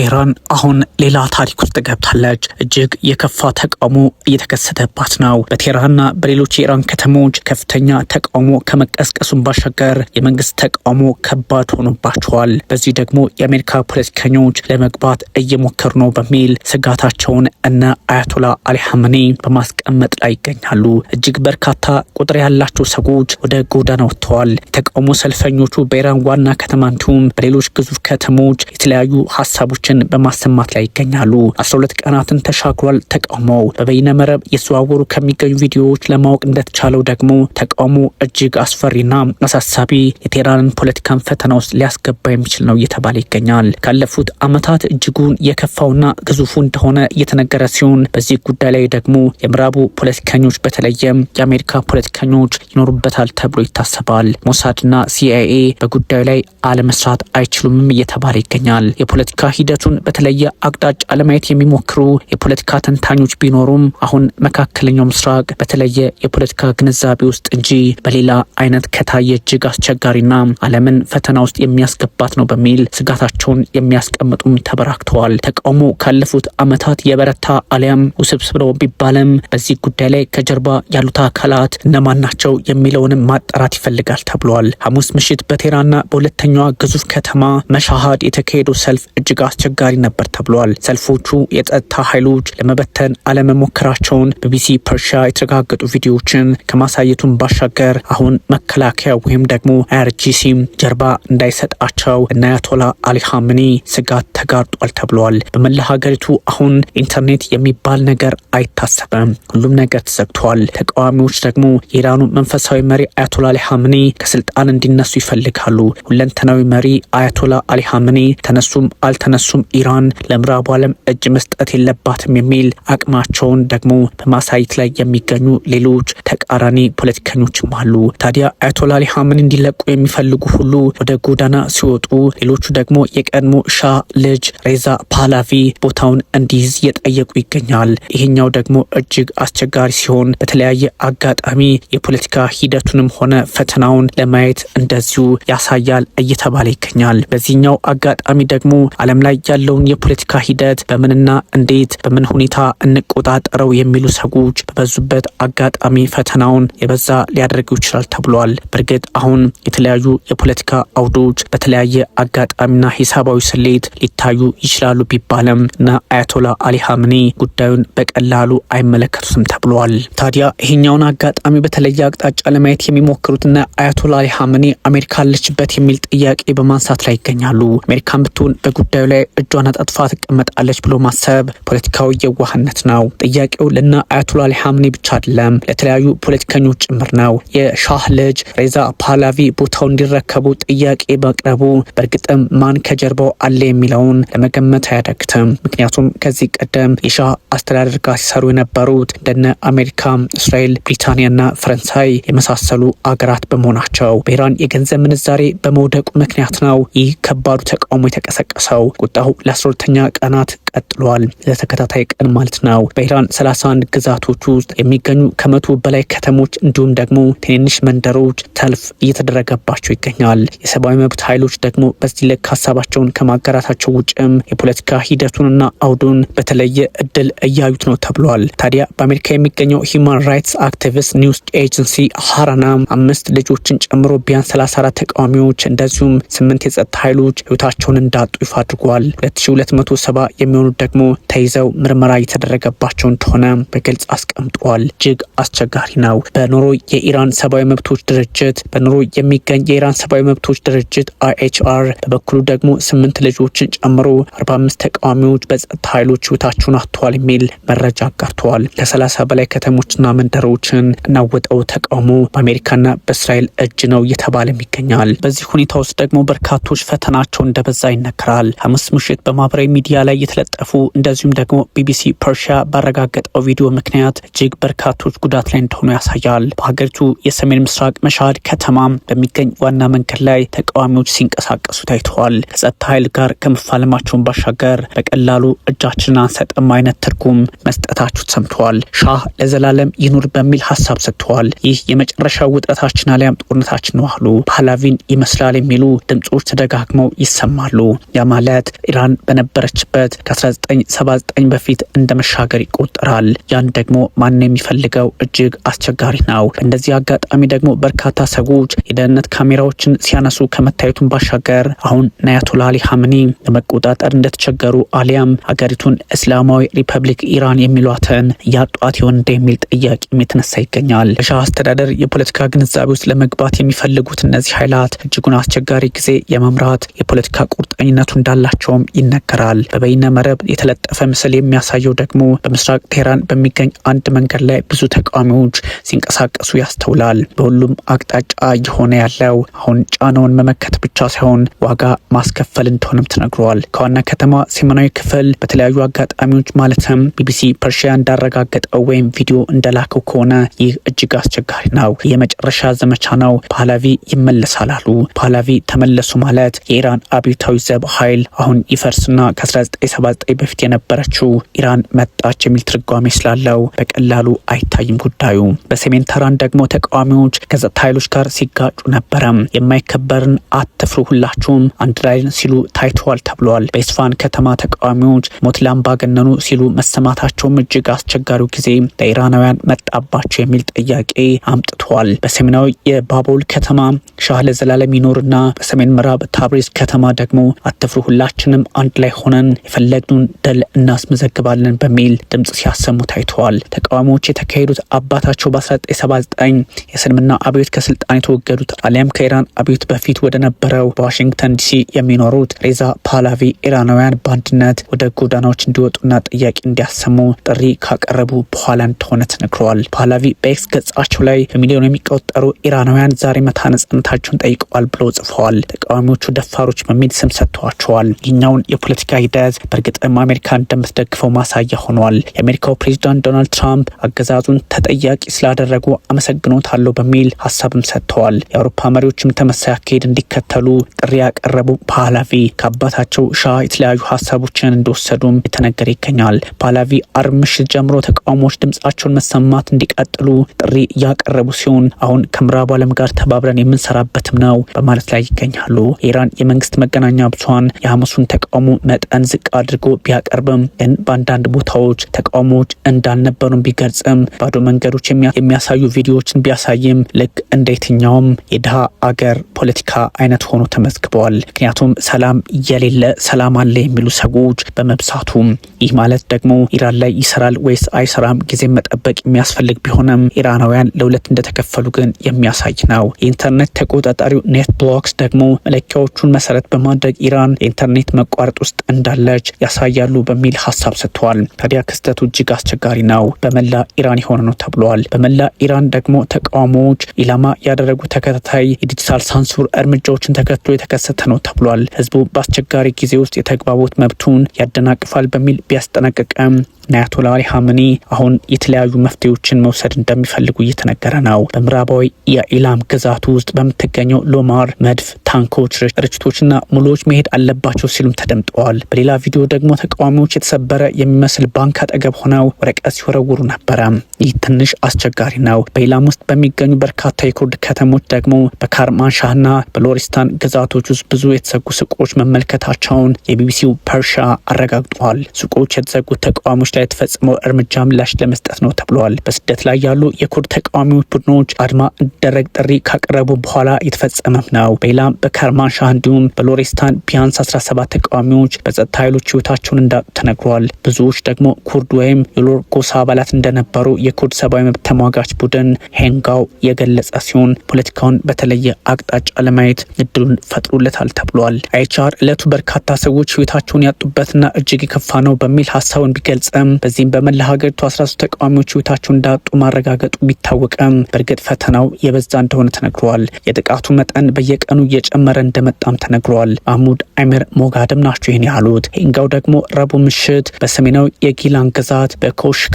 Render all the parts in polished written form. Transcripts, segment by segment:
ቴህራን አሁን ሌላ ታሪክ ውስጥ ገብታለች። እጅግ የከፋ ተቃውሞ እየተከሰተባት ነው። በቴህራንና በሌሎች የኢራን ከተሞች ከፍተኛ ተቃውሞ ከመቀስቀሱን ባሻገር የመንግስት ተቃውሞ ከባድ ሆኖባቸዋል። በዚህ ደግሞ የአሜሪካ ፖለቲከኞች ለመግባት እየሞከሩ ነው በሚል ስጋታቸውን እነ አያቶላ አሊ ሐመኒ በማስቀመጥ ላይ ይገኛሉ። እጅግ በርካታ ቁጥር ያላቸው ሰዎች ወደ ጎዳና ወጥተዋል። የተቃውሞ ሰልፈኞቹ በኢራን ዋና ከተማ እንዲሁም በሌሎች ግዙፍ ከተሞች የተለያዩ ሀሳቦችን በማሰማት ላይ ይገኛሉ። 12 ቀናትን ተሻግሯል። ተቃውሞው በበይነ መረብ የተዘዋወሩ ከሚገኙ ቪዲዮዎች ለማወቅ እንደተቻለው ደግሞ ተቃውሞ እጅግ አስፈሪና አሳሳቢ የቴህራንን ፖለቲካን ፈተና ውስጥ ሊያስገባ የሚችል ነው እየተባለ ይገኛል። ካለፉት ዓመታት እጅጉን የከፋውና ግዙፉ እንደሆነ እየተነገረ ሲሆን በዚህ ጉዳይ ላይ ደግሞ የምዕራቡ ፖለቲከኞች በተለይም የአሜሪካ ፖለቲከኞች ይኖሩበታል ተብሎ ይታሰባል። ሞሳድና ሲአይኤ በጉዳዩ ላይ አለመስራት አይችሉምም እየተባለ ይገኛል። የፖለቲካ ሂደቱን በተለየ አቅጣጫ ለማየት የሚሞክሩ የፖለቲካ ተንታኞች ቢኖሩም አሁን መካከለኛው ምስራቅ በተለየ የፖለቲካ ግንዛቤ ውስጥ እንጂ በሌላ አይነት ከታየ እጅግ አስቸጋሪና ዓለምን ፈተና ውስጥ የሚያስገባት ነው በሚል ስጋታቸውን የሚያስቀምጡም ተበራክተዋል። ተቃውሞ ካለፉት ዓመታት የበረታ አሊያም ውስብስብ ነው ቢባልም በዚህ ጉዳይ ላይ ከጀርባ ያሉት አካላት እነማን ናቸው የሚለውንም ማጣራት ይፈልጋል ተብሏል። ሐሙስ ምሽት በቴህራንና በሁለተኛዋ ግዙፍ ከተማ መሻሃድ የተካሄደው ሰልፍ እጅግ አስቸጋሪ ነበር ተብሏል። ሰልፎቹ የጸጥታ ኃይሎች ለመበተን አለመሞከራቸውን ቢቢሲ ፐርሺያ የተረጋገጡ ቪዲዮዎችን ከማሳየቱን ባሻገር አሁን መከላከያ ወይም ደግሞ አይአርጂሲ ጀርባ እንዳይሰጣቸው እና አያቶላ አሊ ሐመኒ ስጋት ተጋርጧል ተብሏል። በመላ ሀገሪቱ አሁን ኢንተርኔት የሚባል ነገር አይታሰብም። ሁሉም ነገር ተዘግቷል። ተቃዋሚዎች ደግሞ የኢራኑ መንፈሳዊ መሪ አያቶላ አሊ ሐመኒ ከስልጣን እንዲነሱ ይፈልጋሉ። ሁለንተናዊ መሪ አያቶላ አሊ ሐመኒ ተነሱም አልተነሱም ኢራን ለምዕራቡ ዓለም እጅ መስጠት የለባትም የሚል አቅማቸውን ደግሞ በማሳየት ላይ የሚገኙ ሌሎች ተቃራኒ ፖለቲከኞችም አሉ። ታዲያ አያቶላ አሊ ሐመኒ እንዲለቁ የሚፈልጉ ሁሉ ወደ ጎዳና ሲወጡ፣ ሌሎቹ ደግሞ የቀድሞ ሻህ ልጅ ሬዛ ፓህላቪ ቦታውን እንዲይዝ እየጠየቁ ይገኛል። ይሄኛው ደግሞ እጅግ አስቸጋሪ ሲሆን በተለያየ አጋጣሚ የፖለቲካ ሂደቱንም ሆነ ፈተናውን ለማየት እንደዚሁ ያሳያል እየተባለ ይገኛል። በዚህኛው አጋጣሚ ደግሞ ዓለም ላይ ያለውን የፖለቲካ ሂደት በምንና እንዴት በምን ሁኔታ እንቆጣጠረው የሚሉ ሰዎች በበዙበት አጋጣሚ ፈተናውን የበዛ ሊያደርገው ይችላል ተብሏል። በእርግጥ አሁን የተለያዩ የፖለቲካ አውዶች በተለያየ አጋጣሚና ሂሳባዊ ስሌት ሊታዩ ይችላሉ ቢባልም እና አያቶላ አሊ ሐመኒ ጉዳዩን በቀላሉ አይመለከቱትም ተብሏል። ታዲያ ይሄኛውን አጋጣሚ በተለየ አቅጣጫ ለማየት የሚሞክሩትና አያቶላ አሊ ሐመኒ አሜሪካ አለችበት የሚል ጥያቄ በማንሳት ላይ ይገኛሉ። አሜሪካን ብትሆን በጉዳዩ ላይ እጇን አጣጥፋ ትቀመጣለች ብሎ ማሰብ ፖለቲካዊ የዋህነት ነው። ጥያቄው ለና አያቶላ አሊ ሐመኒ ብቻ አይደለም፣ ለተለያዩ ፖለቲከኞች ጭምር ነው። የሻህ ልጅ ሬዛ ፓህላቪ ቦታው እንዲረከቡ ጥያቄ ማቅረቡ በእርግጥም ማን ከጀርባው አለ የሚለውን ለመገመት አያዳግትም። ምክንያቱም ከዚህ ቀደም የሻህ አስተዳደር ጋር ሲሰሩ የነበሩት እንደነ አሜሪካ፣ እስራኤል፣ ብሪታንያና ፈረንሳይ የመሳሰሉ አገራት በመሆናቸው በኢራን የገንዘብ ምንዛሬ በመውደቁ ምክንያት ነው ይህ ከባዱ ተቃውሞ የተቀሰቀሰው። ቁጣው ለ12ኛ ቀናት ቀጥሏል። ለተከታታይ ቀን ማለት ነው። በኢራን 31 ግዛቶች ውስጥ የሚገኙ ከመቶ በላይ ከተሞች እንዲሁም ደግሞ ትንንሽ መንደሮች ሰልፍ እየተደረገባቸው ይገኛል። የሰብአዊ መብት ኃይሎች ደግሞ በዚህ ልክ ሀሳባቸውን ከማጋራታቸው ውጭም የፖለቲካ ሂደቱንና አውዱን በተለየ እድል እያዩት ነው ተብሏል። ታዲያ በአሜሪካ የሚገኘው ሂውማን ራይትስ አክቲቪስት ኒውስ ኤጀንሲ ሀራና 5 ልጆችን ጨምሮ ቢያንስ 34 ተቃዋሚዎች እንደዚሁም 8 የጸጥታ ኃይሎች ህይወታቸውን እንዳጡ ይፋ አድርጓል። 2270 የሚሆኑት ደግሞ ተይዘው ምርመራ እየተደረገባቸው እንደሆነ በግልጽ አስቀምጧል። እጅግ አስቸጋሪ ነው። በኖርዌይ የኢራን ሰብአዊ መብቶች ድርጅት በኖርዌይ የሚገኝ የኢራን ሰብአዊ መብቶች ድርጅት IHR በበኩሉ ደግሞ 8 ልጆችን ጨምሮ 45 ተቃዋሚዎች በጸጥታ ኃይሎች ህይወታቸውን አጥተዋል የሚል መረጃ አጋርተዋል። ለ30 በላይ ከተሞችና መንደሮችን እናወጠው ተቃውሞ በአሜሪካና በእስራኤል እጅ ነው እየተባለም ይገኛል። በዚህ ሁኔታ ውስጥ ደግሞ በርካቶች ፈተናቸው እንደበዛ ይነገራል። ሐሙስ ምሽት በማህበራዊ ሚዲያ ላይ የተለጠፉ መለጠፉ እንደዚሁም ደግሞ ቢቢሲ ፐርሺያ ባረጋገጠው ቪዲዮ ምክንያት እጅግ በርካቶች ጉዳት ላይ እንደሆኑ ያሳያል። በሀገሪቱ የሰሜን ምስራቅ መሻድ ከተማ በሚገኝ ዋና መንገድ ላይ ተቃዋሚዎች ሲንቀሳቀሱ ታይተዋል። ከጸጥታ ኃይል ጋር ከመፋለማቸውን ባሻገር በቀላሉ እጃችንን አንሰጥም አይነት ትርጉም መስጠታችሁ ተሰምተዋል። ሻህ ለዘላለም ይኑር በሚል ሀሳብ ሰጥተዋል። ይህ የመጨረሻው ውጥረታችን አሊያም ጦርነታችን ነው አሉ። ፓህላቪን ይመስላል የሚሉ ድምጾች ተደጋግመው ይሰማሉ። ያ ማለት ኢራን በነበረችበት ከ1979 በፊት እንደ መሻገር ይቆጠራል። ያን ደግሞ ማን የሚፈልገው እጅግ አስቸጋሪ ነው። በእንደዚህ አጋጣሚ ደግሞ በርካታ ሰዎች የደህንነት ካሜራዎችን ሲያነሱ ከመታየቱን ባሻገር አሁን አያቶላህ አሊ ኻሜኒ ለመቆጣጠር እንደተቸገሩ አሊያም ሀገሪቱን እስላማዊ ሪፐብሊክ ኢራን የሚሏትን እያጧት ይሆን እንደሚል ጥያቄም የተነሳ ይገኛል። በሻህ አስተዳደር የፖለቲካ ግንዛቤ ውስጥ ለመግባት የሚፈልጉት እነዚህ ኃይላት እጅጉን አስቸጋሪ ጊዜ የመምራት የፖለቲካ ቁርጠኝነቱ እንዳላቸውም ይነገራል። በበይነ መረብ የተለጠፈ ምስል የሚያሳየው ደግሞ በምስራቅ ቴህራን በሚገኝ አንድ መንገድ ላይ ብዙ ተቃዋሚዎች ሲንቀሳቀሱ ያስተውላል። በሁሉም አቅጣጫ እየሆነ ያለው አሁን ጫናውን መመከት ብቻ ሳይሆን ዋጋ ማስከፈል እንደሆነም ተነግሯል። ከዋና ከተማ ሰሜናዊ ክፍል በተለያዩ አጋጣሚዎች ማለትም ቢቢሲ ፐርሺያ እንዳረጋገጠው ወይም ቪዲዮ እንደላከው ከሆነ ይህ እጅግ አስቸጋሪ ነው። የመጨረሻ ዘመቻ ነው። ፓህላቪ ይመለሳል አሉ። ፓህላቪ ተመለሱ ማለት የኢራን አብዮታዊ ዘብ ኃይል አሁን ይፈርስና ከ1979 በፊት የነበረችው ኢራን መጣች የሚል ትርጓሜ ስላለው በቀላሉ አይታይም ጉዳዩ። በሰሜን ተህራን ደግሞ ተቃዋሚዎች ከጸጥታ ኃይሎች ጋር ሲጋጩ ነበረ። የማይከበርን አትፍሩ ሁላችሁም አንድ ላይ ሲሉ ታይተዋል ተብሏል። በኢስፋሃን ከተማ ተቃዋሚዎች ሞት ለአምባገነኑ ሲሉ መሰማታቸውም እጅግ አስቸጋሪው ጊዜ ለኢራናውያን መጣባቸው የሚል ጥያቄ አምጥቷል። በሰሜናዊ የባቡል ከተማ ሻህ ለዘላለም ይኖርና በሰሜን ምዕራብ ታብሪዝ ከተማ ደግሞ አትፍሩ ሁላችንም አንድ ላይ ሆነን የፈለግነውን ድል እናስመዘግባለን በሚል ድምጽ ሲያሰሙ ታይተዋል። ተቃዋሚዎች የተካሄዱት አባታቸው በ1979 የእስልምና አብዮት ከስልጣን የተወገዱት አሊያም ከኢራን አብዮት በፊት ወደ ነበረው በዋሽንግተን ዲሲ የሚኖሩት ሬዛ ፓህላቪ ኢራናውያን በአንድነት ወደ ጎዳናዎች እንዲወጡና ጥያቄ እንዲያሰሙ ጥሪ ካቀረቡ በኋላ እንደሆነ ተነግሯል። ፓህላቪ በኤክስ ገጻቸው ላይ በሚሊዮን የሚቆጠሩ ኢራናውያን ዛሬ መታ ነጻነታቸውን ጠይቀዋል ብለው ጽፈዋል። ተቃዋሚዎቹ ደፋሮች በሚል ስም ሰጥተዋቸዋል። ይህኛውን የፖለቲካ ሂደት በእርግጥም አሜሪካ እንደምትደግፈው ማሳያ ሆኗል። የአሜሪካው ፕሬዚዳንት ዶናልድ ትራምፕ አገዛዙን ተጠያቂ ስላደረጉ አመሰግኖታለሁ በሚል ሀሳብም ሰጥተዋል። የአውሮፓ መሪዎችም ተመሳሳይ አካሄድ እንዲከተሉ ጥሪ ያቀረቡ ፓህላቪ ከአባታቸው ሻህ የተለያዩ ሀሳቦችን እንደወሰዱም የተነገረ ይገኛል። ፓህላቪ አርብ ምሽት ጀምሮ ተቃውሞዎች ድምጻቸውን መሰማት እንዲቀጥሉ ጥሪ እያቀረቡ ሲሆን አሁን ከምዕራቡ ዓለም ጋር ተባብረን የምንሰራበትም ነው በማለት ላይ ይገኛሉ። የኢራን የመንግስት መገናኛ ብዙኃን የሐሙሱን ተቃውሞ መጠን ዝቅ አድርጎ ቢያቀርብም ግን በአንዳንድ ቦታዎች ተቃውሞዎች እንዳልነበሩም ቢገልጽም ባዶ መንገዶች የሚያሳዩ ቪዲዮዎችን ቢያሳይም ልክ እንደ የትኛውም የድሃ አገር ፖለቲካ አይነት ሆኖ ተመዝግበዋል። ምክንያቱም ሰላም የሌለ ሰላም አለ የሚሉ ሰዎች በመብዛቱም ይህ ማለት ደግሞ ኢራን ላይ ይሰራል ወይስ አይሰራም ጊዜ መጠበቅ የሚያስፈልግ ቢሆንም ኢራናውያን ለሁለት እንደተከፈሉ ግን የሚያሳይ ነው። የኢንተርኔት ተቆጣጣሪው ኔት ብሎክስ ደግሞ መለኪያዎቹን መሰረት በማድረግ ኢራን የኢንተርኔት መቋረጥ ውስጥ እንዳለች ያሳያሉ በሚል ሀሳብ ሰጥተዋል። ታዲያ ክስተቱ እጅግ አስቸጋሪ ነው። በመላ ኢራን የሆነ ነው ተብሏል። በመላ ኢራን ደግሞ ተቃውሞዎች ኢላማ ያደረጉ ተከታታይ የዲጂታል ሳንሱር እርምጃዎችን ተከትሎ የተከሰተ ነው ተብሏል። ህዝቡ በአስቸጋሪ ጊዜ ውስጥ የተግባቦት መብቱን ያደናቅፋል በሚል ቢያስጠነቅቅም አያቶላህ አሊ ኻሜኒ አሁን የተለያዩ መፍትሄዎችን መውሰድ እንደሚፈልጉ እየተነገረ ነው። በምዕራባዊ የኢላም ግዛቱ ውስጥ በምትገኘው ሎማር መድፍ ታንኮች፣ ርችቶችና ሙሎች መሄድ አለባቸው ሲሉም ተደምጠዋል። በሌላ ቪዲዮ ደግሞ ተቃዋሚዎች የተሰበረ የሚመስል ባንክ አጠገብ ሆነው ወረቀት ሲወረውሩ ነበረ። ይህ ትንሽ አስቸጋሪ ነው። በኢላም ውስጥ በሚገኙ በርካታ የኩርድ ከተሞች ደግሞ በካርማንሻህና በሎሪስታን ግዛቶች ውስጥ ብዙ የተዘጉ ሱቆች መመልከታቸውን የቢቢሲው ፐርሺያ አረጋግጧል። ሱቆች የተዘጉት ተቃዋሚዎች ላይ የተፈጸመው እርምጃ ምላሽ ለመስጠት ነው ተብሏል። በስደት ላይ ያሉ የኩርድ ተቃዋሚዎች ቡድኖች አድማ እንዲደረግ ጥሪ ካቀረቡ በኋላ የተፈጸመም ነው። በኢላም በካርማንሻህ እንዲሁም በሎሪስታን ቢያንስ 17 ተቃዋሚዎች በጸጥታ ኃይሎች ህይወታቸውን እንዳጡ ተነግሯል። ብዙዎች ደግሞ ኩርድ ወይም የሎር ጎሳ አባላት እንደነበሩ የኩርድ ሰብአዊ መብት ተሟጋች ቡድን ሄንጋው የገለጸ ሲሆን ፖለቲካውን በተለየ አቅጣጫ ለማየት እድሉን ፈጥሮለታል ተብሏል። አይቻር ዕለቱ በርካታ ሰዎች ህይወታቸውን ያጡበትና እጅግ የከፋ ነው በሚል ሀሳቡን ቢገልጽም በዚህም በመላ ሀገሪቱ 13 ተቃዋሚዎች ህይወታቸውን እንዳጡ ማረጋገጡ ቢታወቅም በእርግጥ ፈተናው የበዛ እንደሆነ ተነግሯል። የጥቃቱ መጠን በየቀኑ እየጨመረ እንደመጣም ተነግሯል። ማህሙድ አሚር ሞጋድም ናቸው ይህን ያሉት። ሄንጋው ደግሞ ረቡዕ ምሽት በሰሜናዊ የጊላን ግዛት በኮሽክ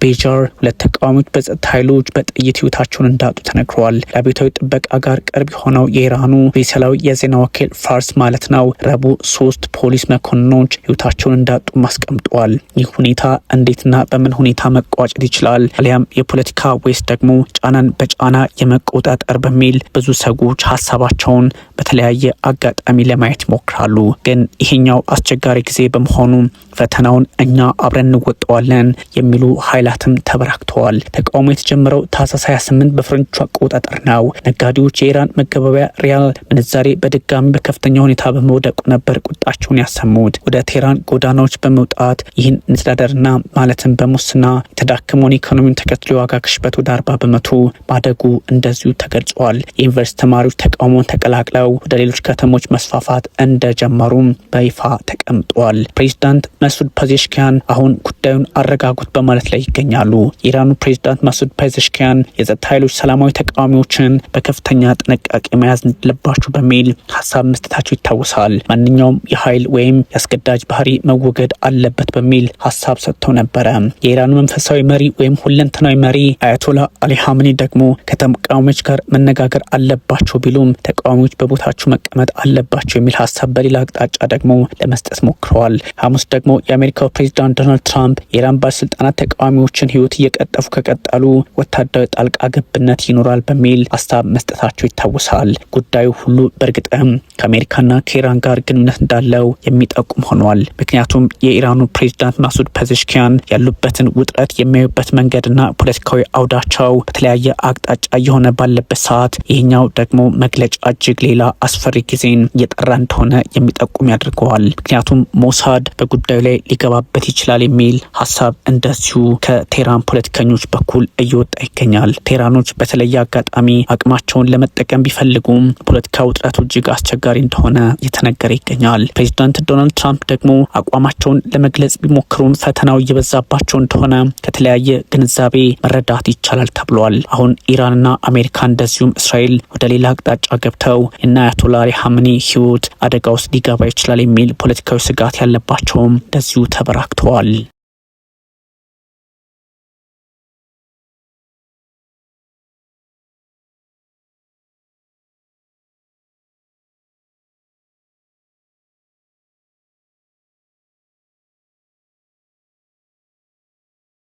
ቤጃር ሁለት ተቃዋሚዎች በጸጥታ ኃይሎች በጥይት ህይወታቸውን እንዳጡ ተነግሯል። ለአብዮታዊ ጥበቃ ጋር ቅርብ የሆነው የኢራኑ ኦፊሴላዊ የዜና ወኪል ፋርስ ማለት ነው ረቡዕ 3 ፖሊስ መኮንኖች ህይወታቸውን እንዳጡ አስቀምጧል። ይህ ሁኔታ እንዴትና በምን ሁኔታ መቋጨት ይችላል? አሊያም የፖለቲካ ወይስ ደግሞ ጫናን በጫና የመቆጣጠር በሚል ብዙ ሰዎች ሀሳባቸውን በተለያየ አጋጣሚ ለማየት ይሞክራሉ። ግን ይሄኛው አስቸጋሪ ጊዜ በመሆኑ ፈተናውን እኛ አብረን እንወጣዋለን የሚሉ ኃይላትም ተበራክተዋል። ተቃውሞ የተጀመረው ታህሳስ 28 በፈረንጆቹ አቆጣጠር ነው። ነጋዴዎች የኢራን መገበያያ ሪያል ምንዛሬ በድጋሚ በከፍተኛ ሁኔታ በመውደቁ ነበር ቁጣቸውን ያሰሙት። ወደ ቴህራን ጎዳናዎች በመውጣት ይህን ንትዳደርና ማለትም በሙስና የተዳከመውን ኢኮኖሚውን ተከትሎ የዋጋ ግሽበት ወደ 40% ማደጉ እንደዚሁ ተገልጿል። የዩኒቨርሲቲ ተማሪዎች ተቃውሞውን ተቀላቅለው ወደ ሌሎች ከተሞች መስፋፋት እንደጀመሩም በይፋ ተቀምጧል። ፕሬዚዳንት መስዑድ ፔዜሽኪያን አሁን ጉዳዩን አረጋጉት በማለት ላይ ይገኛሉ። የኢራኑ ፕሬዚዳንት መስዑድ ፔዜሽኪያን የጸጥታ ኃይሎች ሰላማዊ ተቃዋሚዎችን በከፍተኛ ጥንቃቄ መያዝ እንዳለባቸው በሚል ሀሳብ መስጠታቸው ይታወሳል። ማንኛውም የኃይል ወይም የአስገዳጅ ባህሪ መወገድ አለበት በሚል ሀሳብ ሰጥተው ነበረ። የኢራኑ መንፈሳዊ መሪ ወይም ሁለንተናዊ መሪ አያቶላ አሊ ሀምኒ ደግሞ ከተቃዋሚዎች ጋር መነጋገር አለባቸው ቢሉም ተቃዋሚዎች በቦታቸው መቀመጥ አለባቸው የሚል ሀሳብ በሌላ አቅጣጫ ደግሞ ለመስጠት ሞክረዋል። ሐሙስ ደግሞ የአሜሪካው ፕሬዚዳንት ዶናልድ ትራምፕ የኢራን ባለስልጣናት ተቃዋሚዎችን ህይወት እየቀጠፉ ከቀጠሉ ወታደራዊ ጣልቃ ገብነት ይኖራል በሚል ሀሳብ መስጠታቸው ይታወሳል። ጉዳዩ ሁሉ በእርግጥም ከአሜሪካና ከኢራን ጋር ግንኙነት እንዳለው የሚጠቁም ሆኗል። ምክንያቱም የኢራኑ ፕሬዚዳንት መስዑድ ፔዜሽኪያን ያሉበትን ውጥረት የሚያዩበት መንገድና ፖለቲካዊ አውዳቸው በተለያየ አቅጣጫ እየሆነ ባለበት ሰዓት ይህኛው ደግሞ መግለጫ እጅግ ሌላ አስፈሪ ጊዜን እየጠራ እንደሆነ የሚጠቁም ያደርገዋል። ምክንያቱም ሞሳድ በጉዳዩ ላይ ሊገባበት ይችላል የሚል ሀሳብ እንደዚሁ ከቴህራን ፖለቲከኞች በኩል እየወጣ ይገኛል። ቴህራኖች በተለየ አጋጣሚ አቅማቸውን ለመጠቀም ቢፈልጉም ፖለቲካ ውጥረቱ እጅግ አስቸጋሪ እንደሆነ እየተነገረ ይገኛል። ፕሬዚዳንት ዶናልድ ትራምፕ ደግሞ አቋማቸውን ለመግለጽ ቢሞክሩም ፈተናው እየበዛባቸው እንደሆነ ከተለያየ ግንዛቤ መረዳት ይቻላል ተብሏል። አሁን ኢራንና አሜሪካ እንደዚሁም እስራኤል ወደ ሌላ አቅጣጫ ገብተው እና አያቶላ አሊ ሀምኒ ህይወት አደጋ ውስጥ ሊገባ ይችላል የሚል ፖለቲካዊ ስጋት ያለባቸውም እንደዚሁ ተበራክተዋል።